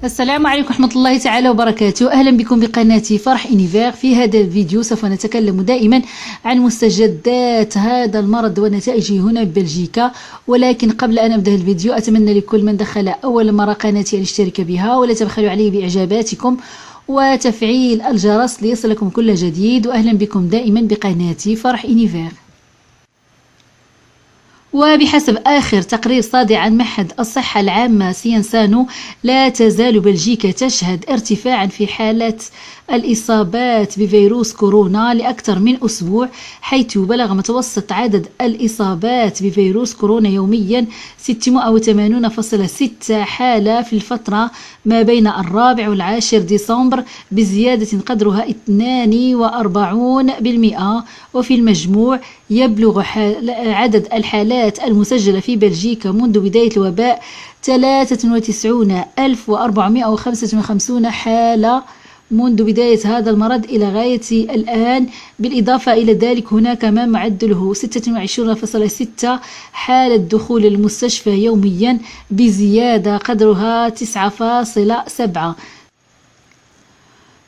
السلام عليكم ورحمة الله تعالى وبركاته. أهلا بكم بقناتي فرح إنيفير. في هذا الفيديو سوف نتكلم دائما عن مستجدات هذا المرض ونتائجه هنا ببلجيكا، ولكن قبل أن أبدأ الفيديو أتمنى لكل من دخل أول مرة قناتي أن يشترك بها ولا تبخلوا عليه بإعجاباتكم وتفعيل الجرس ليصلكم كل جديد. وأهلا بكم دائما بقناتي فرح إنيفير. وبحسب آخر تقرير صادر عن معهد الصحة العامة سينسانو، لا تزال بلجيكا تشهد ارتفاعا في حالة الإصابات بفيروس كورونا لأكثر من أسبوع، حيث بلغ متوسط عدد الإصابات بفيروس كورونا يوميا 680.6 حالة في الفترة ما بين 4 و10 ديسمبر، بزيادة قدرها 42%. وفي المجموع يبلغ عدد الحالات المسجلة في بلجيكا منذ بداية الوباء 93,455 حالة منذ بداية هذا المرض إلى غاية الآن. بالإضافة إلى ذلك هناك ما معدله 26.6 حالة دخول المستشفى يوميا، بزيادة قدرها 9.7.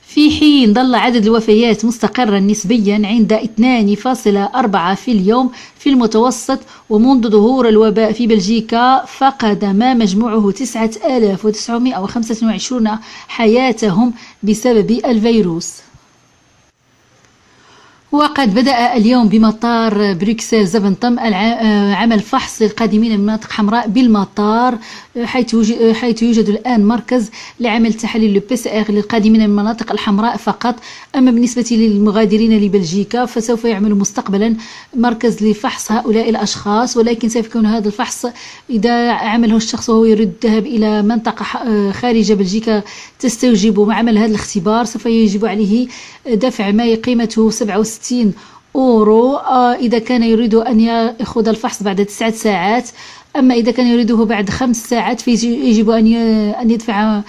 في حين ظل عدد الوفيات مستقرا نسبيا عند 2.4 في اليوم في المتوسط. ومنذ ظهور الوباء في بلجيكا فقد ما مجموعه 9,925 حياتهم بسبب الفيروس. وقد بدأ اليوم بمطار بروكسل زفنطم عمل فحص للقادمين من مناطق حمراء بالمطار، حيث يوجد الآن مركز لعمل تحاليل PCR للقادمين من المناطق الحمراء فقط. أما بالنسبة للمغادرين لبلجيكا فسوف يعمل مستقبلا مركز لفحص هؤلاء الأشخاص، ولكن سوف يكون هذا الفحص إذا عمله الشخص وهو يريد الذهاب إلى منطقة خارج بلجيكا تستوجب عمل هذا الاختبار، سوف يجب عليه دفع ما قيمته 67 أورو إذا كان يريد أن يأخذ الفحص بعد 9 ساعات. أما إذا كان يريده بعد 5 ساعات فيجب أن يدفع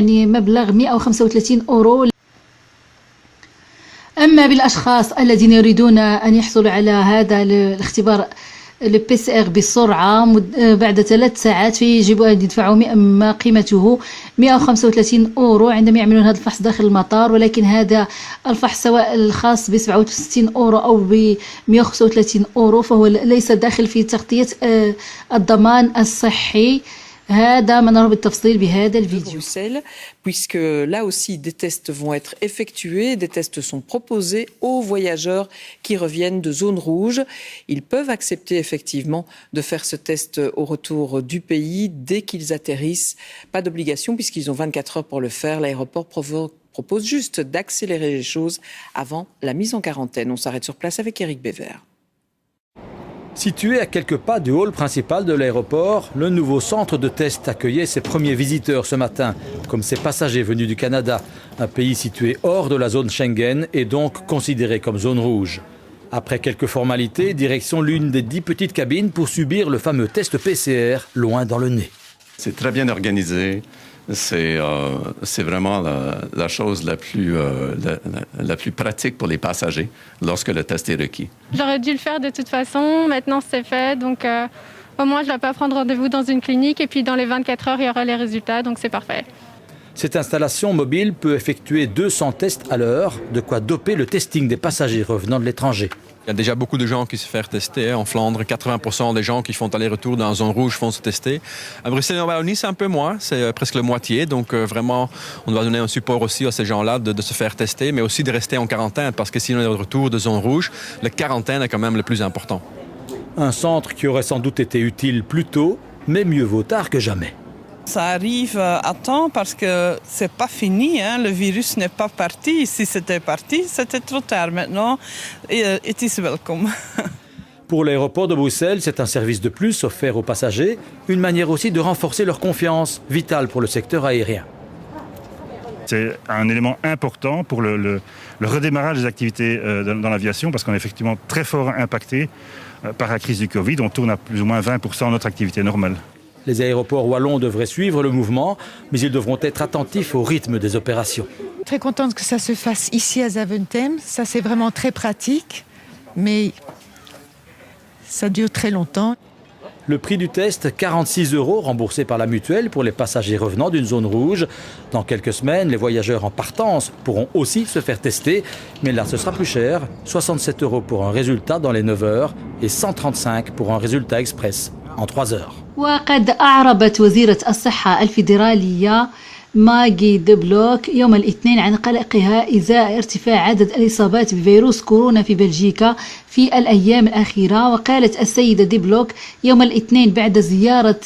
مبلغ 135 أورو. أما بالأشخاص الذين يريدون أن يحصلوا على هذا الاختبار الPCR بسرعة بعد 3 ساعات فيجب أن يدفعوا ما قيمته 135 أورو عندما يعملون هذا الفحص داخل المطار. ولكن هذا الفحص سواء الخاص ب 67 أورو أو ب 135 أورو فهو ليس داخل في تغطية الضمان الصحي. هذا ما نرى بالتفصيل بهذا الفيديو. Puisque là aussi des tests vont être effectués, des tests sont proposés aux voyageurs qui reviennent de zones rouges. Ils peuvent accepter effectivement de faire ce test au retour du pays dès qu'ils atterrissent. Pas d'obligation puisqu'ils ont 24 heures pour le faire. L'aéroport propose juste d'accélérer les choses avant la mise en quarantaine. On s'arrête sur place avec Eric Bévert. Situé à quelques pas du hall principal de l'aéroport, le nouveau centre de test accueillait ses premiers visiteurs ce matin, comme ces passagers venus du Canada, un pays situé hors de la zone Schengen et donc considéré comme zone rouge. Après quelques formalités, direction l'une des 10 petites cabines pour subir le fameux test PCR loin dans le nez. C'est très bien organisé. C'est vraiment la chose la plus pratique pour les passagers lorsque le test est requis. J'aurais dû le faire de toute façon, maintenant c'est fait, donc au moins je ne dois pas prendre rendez-vous dans une clinique et puis dans les 24 heures il y aura les résultats, donc c'est parfait. Cette installation mobile peut effectuer 200 tests à l'heure, de quoi doper le testing des passagers revenant de l'étranger. Il y a déjà beaucoup de gens qui se font tester. En Flandre, 80% des gens qui font aller-retour dans la zone rouge font se tester. À Bruxelles et en Wallonie, c'est un peu moins, c'est presque la moitié. Donc vraiment, on doit donner un support aussi à ces gens-là de se faire tester, mais aussi de rester en quarantaine, parce que si on est de retour de zone rouge, la quarantaine est quand même le plus important. Un centre qui aurait sans doute été utile plus tôt, mais mieux vaut tard que jamais. Ça arrive à temps parce que c'est pas fini, hein? Le virus n'est pas parti. Si c'était parti, c'était trop tard. Maintenant, it is welcome. Pour l'aéroport de Bruxelles, c'est un service de plus offert aux passagers, une manière aussi de renforcer leur confiance, vitale pour le secteur aérien. C'est un élément important pour le redémarrage des activités dans l'aviation parce qu'on est effectivement très fort impacté par la crise du Covid. On tourne à plus ou moins 20% de notre activité normale. Les aéroports wallons devraient suivre le mouvement, mais ils devront être attentifs au rythme des opérations. Très contente que ça se fasse ici à Zaventem. Ça, c'est vraiment très pratique, mais ça dure très longtemps. Le prix du test, 46 € remboursé par la mutuelle pour les passagers revenant d'une zone rouge. Dans quelques semaines, les voyageurs en partance pourront aussi se faire tester. Mais là, ce sera plus cher. 67 € pour un résultat dans les 9 heures et 135 € pour un résultat express en 3 heures. وقد أعربت وزيرة الصحة الفيدرالية ماغي دبلوك يوم الاثنين عن قلقها إزاء ارتفاع عدد الإصابات بفيروس كورونا في بلجيكا في الأيام الأخيرة. وقالت السيدة ديبلوك يوم الاثنين بعد زيارة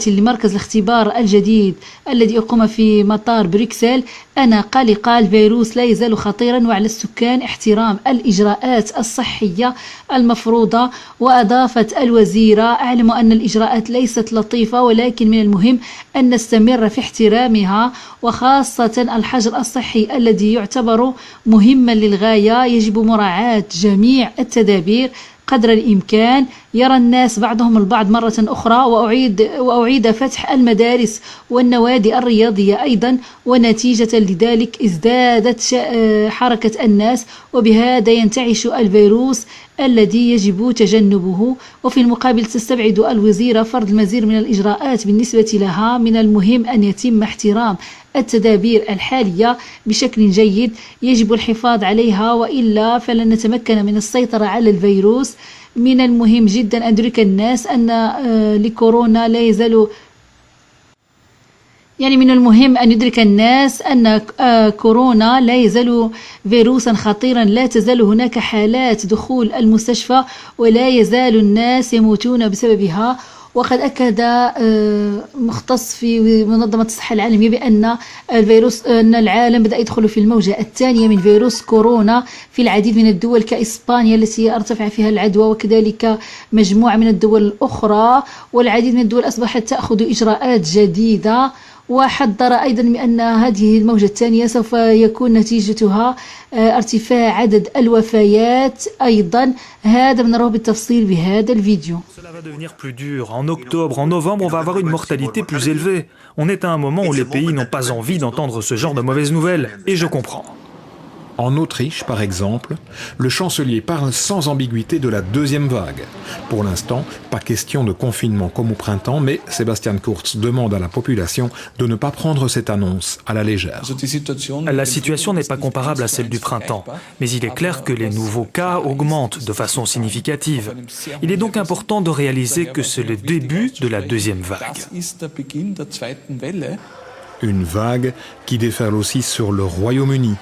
لمركز الاختبار الجديد الذي أقيم في مطار بروكسل: أنا قلقة، الفيروس لا يزال خطيرا وعلى السكان احترام الإجراءات الصحية المفروضة. وأضافت الوزيرة: أعلم أن الإجراءات ليست لطيفة ولكن من المهم أن نستمر في احترامها، وخاصة الحجر الصحي الذي يعتبر مهما للغاية. يجب مراعاة جميع التدابير قدر الإمكان. يرى الناس بعضهم البعض مرة أخرى، وأعيد فتح المدارس والنوادي الرياضية أيضا، ونتيجة لذلك ازدادت حركة الناس، وبهذا ينتعش الفيروس الذي يجب تجنبه. وفي المقابل تستبعد الوزيرة فرض المزيد من الإجراءات بالنسبة لها. من المهم أن يتم احترام التدابير الحالية بشكل جيد، يجب الحفاظ عليها وإلا فلن نتمكن من السيطرة على الفيروس. من المهم جدا أن يدرك الناس أن لكورونا لا يزال من المهم أن يدرك الناس أن كورونا لا يزال فيروسا خطيرا، لا تزال هناك حالات دخول المستشفى ولا يزال الناس يموتون بسببها. وقد أكد مختص في منظمة الصحة العالمية بأن الفيروس أن العالم بدأ يدخل في الموجة الثانية من فيروس كورونا في العديد من الدول كإسبانيا التي ارتفع فيها العدوى، وكذلك مجموعة من الدول الأخرى، والعديد من الدول أصبحت تأخذ إجراءات جديدة. وحذر أيضا بأن هذه الموجة الثانية سوف يكون نتيجتها ارتفاع عدد الوفيات أيضا. هذا بنراه بالتفصيل بهذا الفيديو. Cela va devenir plus dur. En octobre, en novembre, on va avoir une mortalité plus élevée. On est à un moment où les pays n'ont pas envie d'entendre ce genre de mauvaises nouvelles, et je comprends. En Autriche, par exemple, le chancelier parle sans ambiguïté de la deuxième vague. Pour l'instant, pas question de confinement comme au printemps, mais Sebastian Kurz demande à la population de ne pas prendre cette annonce à la légère. La situation n'est pas comparable à celle du printemps, mais il est clair que les nouveaux cas augmentent de façon significative. Il est donc important de réaliser que c'est le début de la deuxième vague. Une vague qui déferle aussi sur le Royaume-Uni,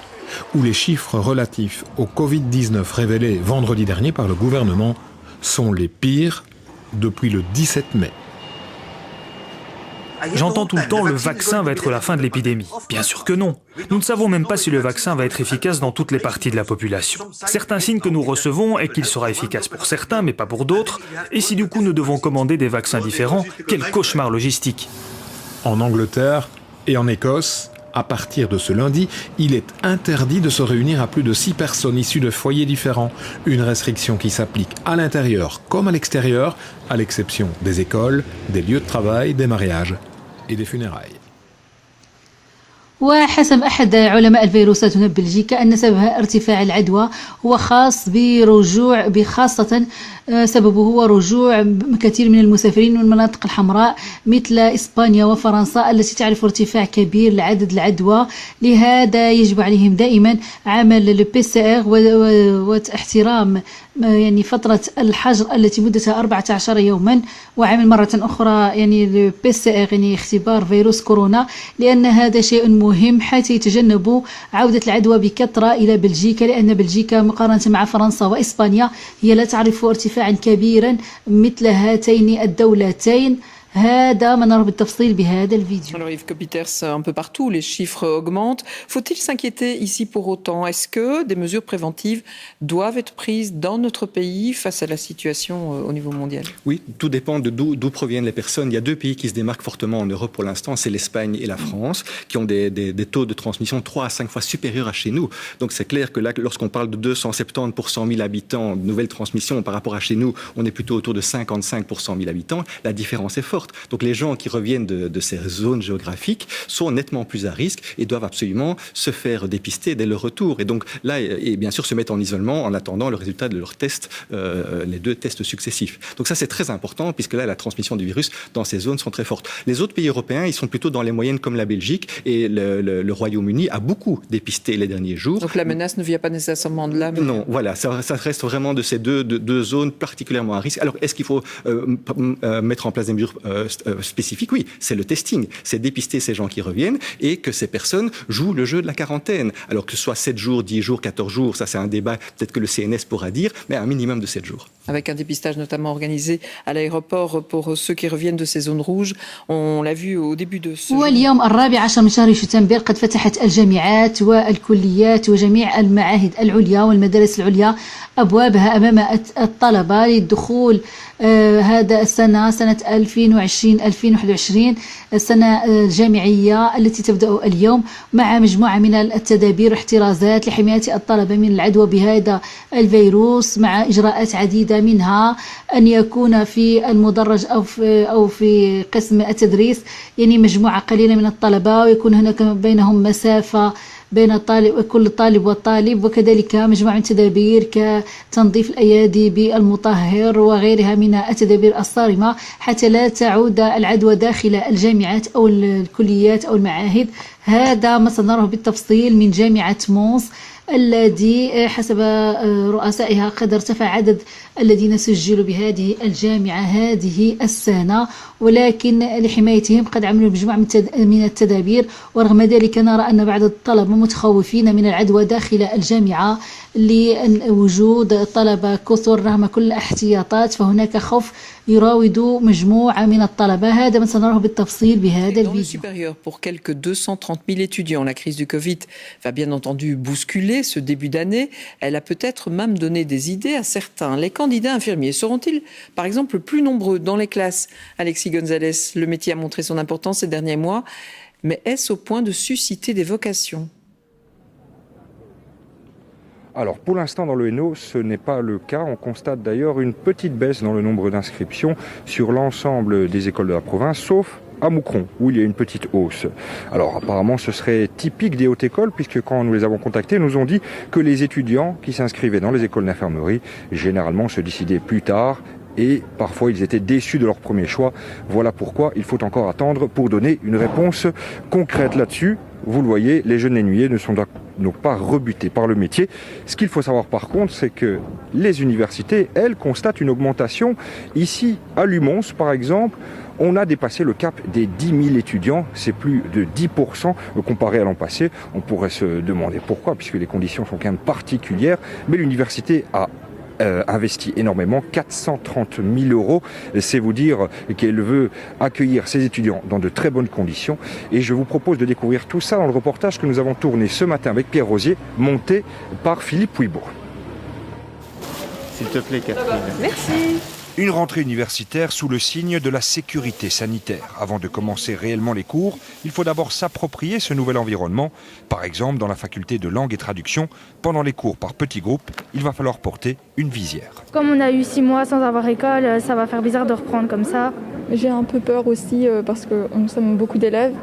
où les chiffres relatifs au Covid-19 révélés vendredi dernier par le gouvernement sont les pires depuis le 17 mai. J'entends tout le temps le vaccin va être la fin de l'épidémie. Bien sûr que non. Nous ne savons même pas si le vaccin va être efficace dans toutes les parties de la population. Certains signes que nous recevons est qu'il sera efficace pour certains mais pas pour d'autres. Et si du coup nous devons commander des vaccins différents, quel cauchemar logistique. En Angleterre et en Écosse, à partir de ce lundi, il est interdit de se réunir à plus de 6 personnes issues de foyers différents. Une restriction qui s'applique à l'intérieur comme à l'extérieur, à l'exception des écoles, des lieux de travail, des mariages et des funérailles. وحسب أحد علماء الفيروسات هنا ببلجيكا أن سببها ارتفاع العدوى هو خاص بخاصة سببه هو رجوع كثير من المسافرين من المناطق الحمراء مثل إسبانيا وفرنسا التي تعرف ارتفاع كبير لعدد العدوى. لهذا يجب عليهم دائما عمل الPCR واحترام فترة الحجر التي مدتها 14 يوما، وعمل مرة أخرى الPCR اختبار فيروس كورونا، لأن هذا شيء مهم حتى يتجنبوا عودة العدوى بكثرة إلى بلجيكا، لأن بلجيكا مقارنة مع فرنسا وإسبانيا هي لا تعرف ارتفاعا كبيرا مثل هاتين الدولتين. هذا ما نرى بالتفصيل بهذا الفيديو. Alors Yves Copiters, un peu partout, les chiffres augmentent. Faut-il s'inquiéter ici pour autant? Est-ce que des mesures préventives doivent être prises dans notre pays face à la situation au niveau mondial? Oui, tout dépend de d'où proviennent les personnes. Il y a 2 pays qui se démarquent fortement en Europe pour l'instant, c'est l'Espagne et la France, qui ont des taux de transmission 3 à 5 fois supérieurs à chez nous. Donc c'est clair que là, lorsqu'on parle de 270 pour 100 000 habitants de nouvelles transmissions par rapport à chez nous, on est plutôt autour de 55 pour 100 000 habitants. La différence est forte. forte. Donc les gens qui reviennent de ces zones géographiques sont nettement plus à risque et doivent absolument se faire dépister dès le retour. Et donc là, et bien sûr, se mettre en isolement en attendant le résultat de leurs tests, les 2 tests successifs. Donc ça, c'est très important puisque là, la transmission du virus dans ces zones sont très fortes. Les autres pays européens, ils sont plutôt dans les moyennes comme la Belgique et le Royaume-Uni a beaucoup dépisté les derniers jours. Donc la menace ne vient pas nécessairement de là. Mais... Non, voilà, ça reste vraiment de ces deux zones particulièrement à risque. Alors, est-ce qu'il faut mettre en place des mesures spécifiques? Oui, c'est le testing, c'est dépister ces gens qui reviennent et que ces personnes jouent le jeu de la quarantaine. Alors que ce soit 7 jours, 10 jours, 14 jours, ça c'est un débat peut-être que le CNS pourra dire, mais un minimum de 7 jours. Avec un dépistage notamment organisé à l'aéroport pour ceux qui reviennent de ces zones rouges. On l'a vu au début de ce... واليوم 14 من شهر شتنبر قد فتحت الجامعات والكليات وجميع المعاهد العليا والمدارس العليا أبوابها أمام الطلبة للدخول هذا السنة سنة 2020-2021 السنة الجامعية التي تبدأ اليوم مع مجموعة من التدابير واحترازات لحماية الطلبة من العدوى بهذا الفيروس مع إجراءات عديدة منها أن يكون في المدرج أو في قسم التدريس يعني مجموعة قليلة من الطلبة ويكون هناك بينهم مسافة بين كل طالب والطالب وكذلك مجموعة من التدابير كتنظيف الأيادي بالمطهر وغيرها من التدابير الصارمة حتى لا تعود العدوى داخل الجامعات أو الكليات أو المعاهد. هذا ما سنراه بالتفصيل من جامعة مونس الذي حسب رؤسائها قد ارتفع عدد الذين سجلوا بهذه الجامعة هذه السنة ولكن لحمايتهم قد عملوا مجموعة من التدابير ورغم ذلك نرى أن بعض الطلبة متخوفين من العدوى داخل الجامعة لوجود طلبة كثر رغم كل الاحتياطات فهناك خوف يراود مجموعة من الطلبة. هذا ما سنراه بالتفصيل بهذا الفيديو. Supérieur pour quelques 230 000 étudiants. La crise du Covid va bien entendu bousculer ce début d'année. Elle a peut-être même donné des idées à certains. Les candidats infirmiers seront-ils, par exemple, plus nombreux dans les classes? Alexis Gonzalez, le métier a montré son importance ces derniers mois, mais est-ce au point de susciter des vocations? Alors pour l'instant dans le Hainaut, ce n'est pas le cas. On constate d'ailleurs une petite baisse dans le nombre d'inscriptions sur l'ensemble des écoles de la province, sauf à Moucron, où il y a une petite hausse. Alors apparemment ce serait typique des hautes écoles, puisque quand nous les avons contactés, ils nous ont dit que les étudiants qui s'inscrivaient dans les écoles d'infirmerie, généralement se décidaient plus tard, et parfois ils étaient déçus de leur premier choix. Voilà pourquoi il faut encore attendre pour donner une réponse concrète là-dessus. Vous le voyez, les jeunes ennuyés ne sont donc pas rebutés par le métier. Ce qu'il faut savoir par contre, c'est que les universités, elles, constatent une augmentation. Ici, à Lumons, par exemple, on a dépassé le cap des 10 000 étudiants. C'est plus de 10% comparé à l'an passé. On pourrait se demander pourquoi, puisque les conditions sont quand même particulières. Mais l'université a investi énormément, 430 000 €. C'est vous dire qu'elle veut accueillir ses étudiants dans de très bonnes conditions. Et je vous propose de découvrir tout ça dans le reportage que nous avons tourné ce matin avec Pierre Rosier, monté par Philippe Pouibourg. S'il te plaît, Catherine. Merci. Une rentrée universitaire sous le signe de la sécurité sanitaire. Avant de commencer réellement les cours, il faut d'abord s'approprier ce nouvel environnement. Par exemple, dans la faculté de langue et traduction, pendant les cours par petits groupes, il va falloir porter une visière. Comme on a eu 6 mois sans avoir école, ça va faire bizarre de reprendre comme ça. J'ai un peu peur aussi parce que nous sommes beaucoup d'élèves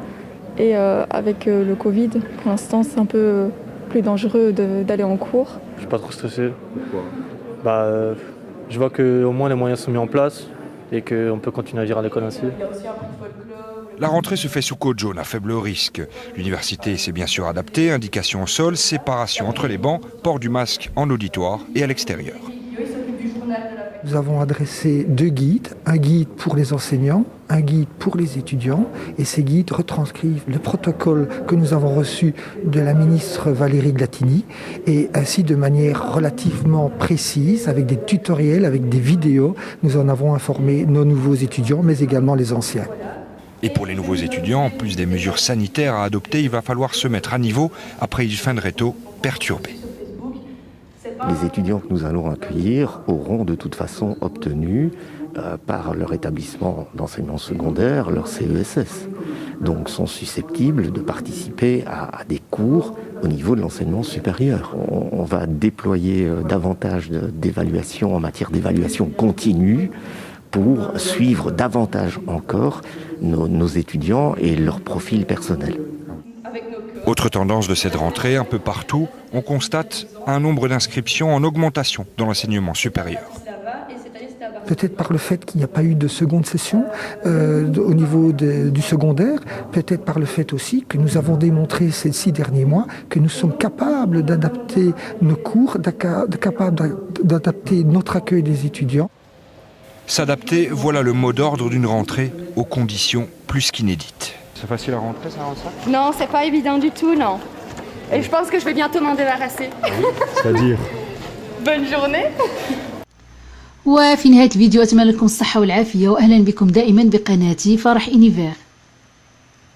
et avec le Covid, pour l'instant, c'est un peu plus dangereux d'aller en cours. Je suis pas trop stressé. Pourquoi ? Je vois qu'au moins les moyens sont mis en place et qu'on peut continuer à vivre à l'école ainsi. La rentrée se fait sous code jaune à faible risque. L'université s'est bien sûr adaptée, indication au sol, séparation entre les bancs, port du masque en auditoire et à l'extérieur. Nous avons adressé 2 guides, un guide pour les enseignants, un guide pour les étudiants, et ces guides retranscrivent le protocole que nous avons reçu de la ministre Valérie Glatini, et ainsi de manière relativement précise, avec des tutoriels, avec des vidéos, nous en avons informé nos nouveaux étudiants, mais également les anciens. Et pour les nouveaux étudiants, en plus des mesures sanitaires à adopter, il va falloir se mettre à niveau après une fin de réto perturbée. Les étudiants que nous allons accueillir auront de toute façon obtenu par leur établissement d'enseignement secondaire leur CESS. Donc sont susceptibles de participer à des cours au niveau de l'enseignement supérieur. On va déployer davantage d'évaluations en matière d'évaluation continue pour suivre davantage encore nos étudiants et leur profil personnel. Autre tendance de cette rentrée, un peu partout, on constate un nombre d'inscriptions en augmentation dans l'enseignement supérieur. Peut-être par le fait qu'il n'y a pas eu de seconde session au niveau du secondaire, peut-être par le fait aussi que nous avons démontré ces 6 derniers mois que nous sommes capables d'adapter nos cours, capables d'adapter notre accueil des étudiants. S'adapter, voilà le mot d'ordre d'une rentrée aux conditions plus qu'inédites. C'est facile à rentrer, ça, Rosa ? Non, c'est pas évident du tout, non. Et je pense que je vais bientôt m'en débarrasser. C'est-à-dire ? Bonne journée. وفي نهاية الفيديو أتمنى لكم الصحة والعافية وأهلا بكم دائما بقناتي فرح إنيفير.